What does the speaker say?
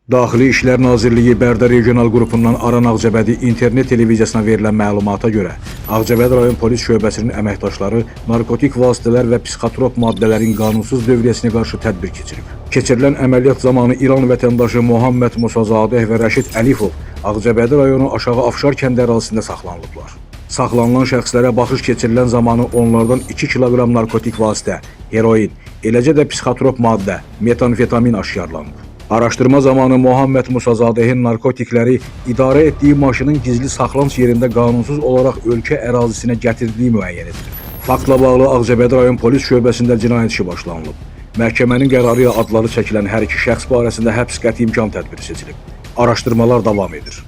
Daxili İşlər Nazirliyi Bərdə Regional Qrupundan Aran Ağcabədi internet televiziyasına verilən məlumata görə, Ağcabədi rayon polis şöbəsinin əməkdaşları narkotik vasitələr və psixotrop maddələrin qanunsuz dövriyyəsinə qarşı tədbir keçirib. Keçirilən əməliyyat zamanı İran vətəndaşı Muhammed Musazadeh və Rəşid Əlifov Ağcabədi rayonu Aşağı Afşar kəndi ərazisində saxlanılıblar. Saxlanılan şəxslərə baxış keçirilən zamanı onlardan 2 kiloqram narkotik vasitə, heroin, eləcə də psixotrop maddə, metamfetamin aşkarlanıb. Araşdırma zamanı Muhammed Musazadehin narkotikləri idarə etdiyi maşının gizli saxlanış yerində qanunsuz olaraq ölkə ərazisinə gətirdiyi müəyyən edilir. Faktla bağlı Ağcabədi rayon polis şöbəsində cinayət işi başlanılıb. Məhkəmənin qərarı ilə adları çəkilən hər iki şəxs barəsində həbs qəti imkan tədbiri seçilib. Araşdırmalar davam edir.